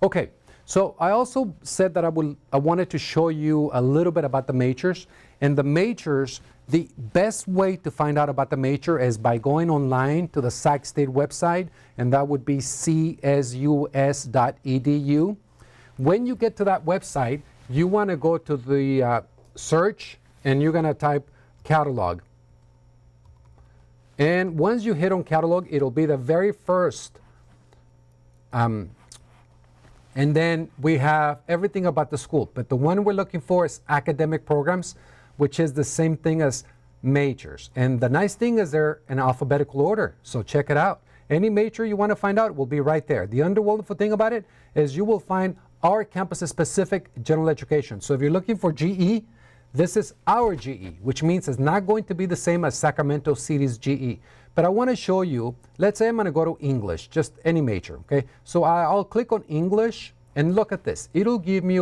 Okay, so I also said that I wanted to show you a little bit about the majors. And the majors, the best way to find out about the major is by going online to the Sac State website, and that would be csus.edu. When you get to that website, you want to go to the search, and you're going to type catalog. And once you hit on catalog, it'll be the very first. And then we have everything about the school. But the one we're looking for is academic programs, which is the same thing as majors. And the nice thing is they're in alphabetical order. So check it out. Any major you want to find out will be right there. The wonderful thing about it is you will find our campus-specific general education. So if you're looking for GE, this is our GE, which means it's not going to be the same as Sacramento City's GE. But I want to show you, let's say I'm going to go to English, just any major, okay? So I'll click on English, and look at this. It'll give me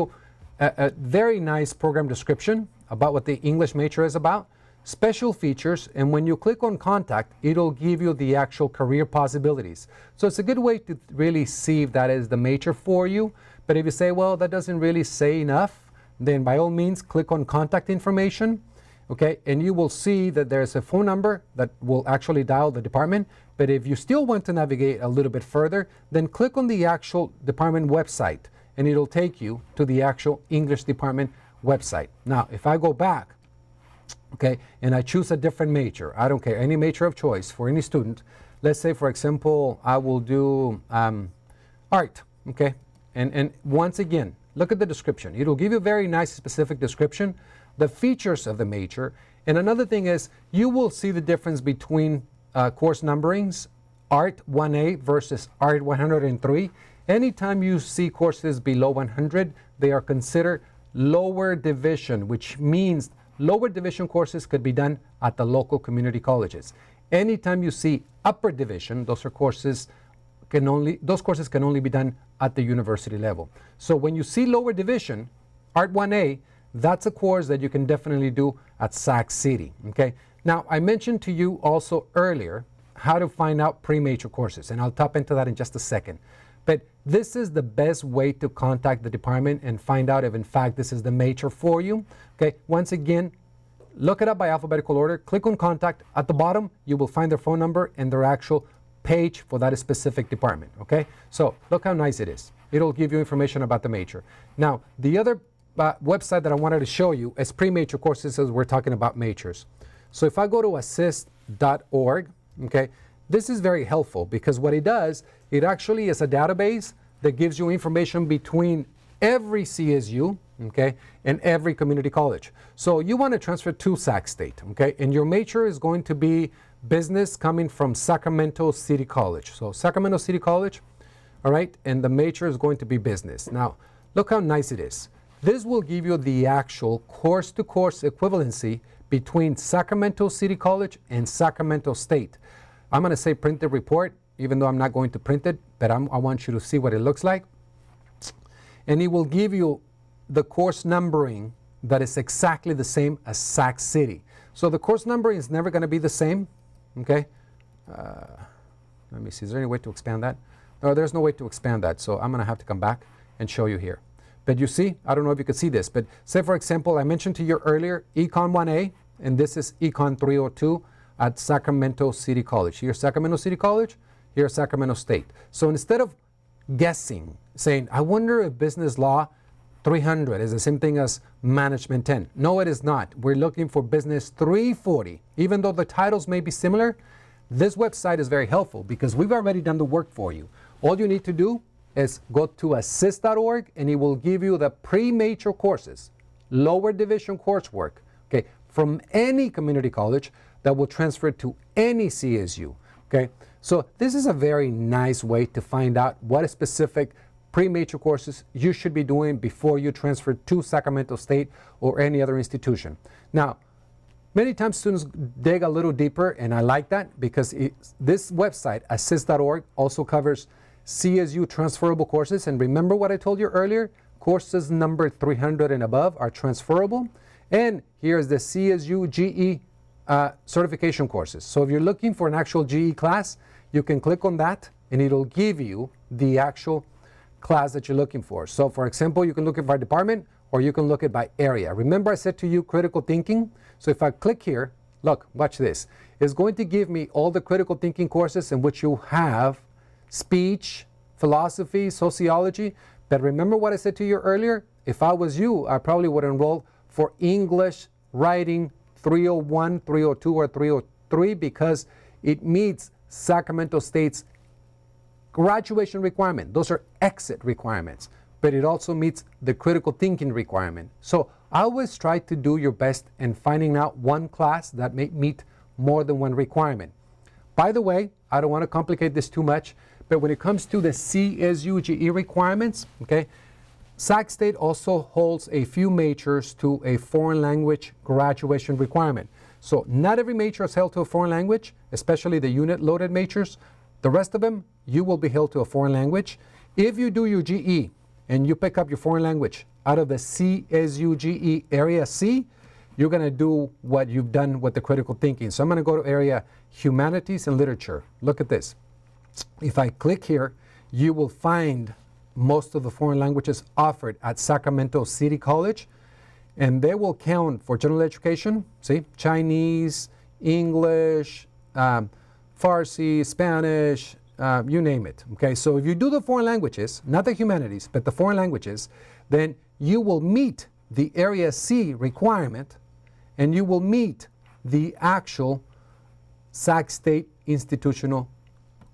a very nice program description about what the English major is about, special features, and when you click on contact, it'll give you the actual career possibilities. So it's a good way to really see if that is the major for you. But if you say, well, that doesn't really say enough, then by all means, click on contact information, okay? And you will see that there's a phone number that will actually dial the department. But if you still want to navigate a little bit further, then click on the actual department website, and it'll take you to the actual English department website. Now, if I go back, okay, and I choose a different major, I don't care, any major of choice for any student. Let's say, for example, I will do art, okay? And once again, look at the description. It'll give you a very nice specific description, the features of the major. And another thing is you will see the difference between course numberings, Art 1A versus Art 103. Anytime you see courses below 100, they are considered lower division, which means lower division courses could be done at the local community colleges. Anytime you see upper division, those courses can only be done at the university level. So when you see lower division, Art 1A, that's a course that you can definitely do at Sac City, okay? Now, I mentioned to you also earlier how to find out pre-major courses, and I'll tap into that in just a second. But this is the best way to contact the department and find out if in fact this is the major for you, okay? Once again, look it up by alphabetical order, click on contact. At the bottom, you will find their phone number and their actual page for that specific department, okay? So look how nice it is. It'll give you information about the major. Now, the other website that I wanted to show you is pre-major courses, as we're talking about majors. So if I go to assist.org, okay, this is very helpful because what it does, it actually is a database that gives you information between every CSU, okay, and every community college. So you want to transfer to Sac State, okay, and your major is going to be business coming from Sacramento City College. So Sacramento City College, all right, and the major is going to be business. Now, look how nice it is. This will give you the actual course-to-course equivalency between Sacramento City College and Sacramento State. I'm going to say print the report, even though I'm not going to print it, but I want you to see what it looks like. And it will give you the course numbering that is exactly the same as Sac City. So the course numbering is never going to be the same, okay? Let me see, is there any way to expand that? No, there's no way to expand that, so I'm going to have to come back and show you here. But you see, I don't know if you could see this, but say for example, I mentioned to you earlier, Econ 1A, and this is Econ 302 at Sacramento City College. Here's Sacramento City College, here's Sacramento State. So instead of guessing, saying, I wonder if business law 300 is the same thing as management 10. No, it is not. We're looking for business 340. Even though the titles may be similar, this website is very helpful because we've already done the work for you. All you need to do is go to assist.org and it will give you the pre-major courses, lower division coursework, okay, from any community college that will transfer to any CSU, okay? So this is a very nice way to find out what specific pre-major courses you should be doing before you transfer to Sacramento State or any other institution. Now, many times students dig a little deeper, and I like that because this website, assist.org, also covers CSU transferable courses. And remember what I told you earlier? Courses number 300 and above are transferable. And here's the CSU GE certification courses. So if you're looking for an actual GE class, you can click on that and it'll give you the actual class that you're looking for. So for example, you can look it by department or you can look it by area. Remember I said to you critical thinking? So if I click here, look, watch this. It's going to give me all the critical thinking courses in which you have speech, philosophy, sociology. But remember what I said to you earlier? If I was you, I probably would enroll for English writing 301, 302, or 303 because it meets Sacramento State's graduation requirement. Those are exit requirements, but it also meets the critical thinking requirement. So I always try to do your best in finding out one class that may meet more than one requirement. By the way, I don't want to complicate this too much, but when it comes to the CSU GE requirements, okay, Sac State also holds a few majors to a foreign language graduation requirement. So not every major is held to a foreign language, especially the unit loaded majors. The rest of them, you will be held to a foreign language. If you do your GE and you pick up your foreign language out of the CSU GE Area C, you're going to do what you've done with the critical thinking. So I'm going to go to area Humanities and Literature. Look at this. If I click here, you will find most of the foreign languages offered at Sacramento City College, and they will count for general education, see, Chinese, English, Farsi, Spanish, you name it. Okay, so if you do the foreign languages, not the humanities, but the foreign languages, then you will meet the Area C requirement and you will meet the actual Sac State institutional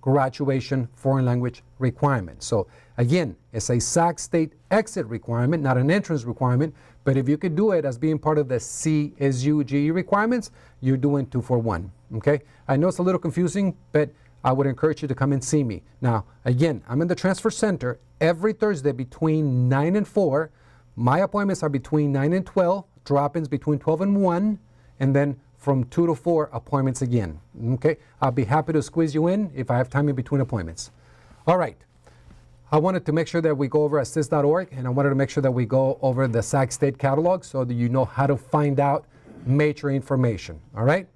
graduation foreign language requirement. So again, it's a Sac State exit requirement, not an entrance requirement, but if you could do it as being part of the CSU GE requirements, you're doing 2 for 1. Okay, I know it's a little confusing, but I would encourage you to come and see me. Now, again, I'm in the transfer center every Thursday between 9 and 4. My appointments are between 9 and 12, drop-ins between 12 and 1, and then from 2 to 4 appointments again. Okay, I'll be happy to squeeze you in if I have time in between appointments. All right, I wanted to make sure that we go over assist.org, and I wanted to make sure that we go over the Sac State catalog so that you know how to find out major information. All right,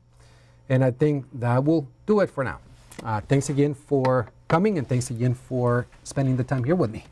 and I think that will do it for now. Thanks again for coming, and thanks again for spending the time here with me.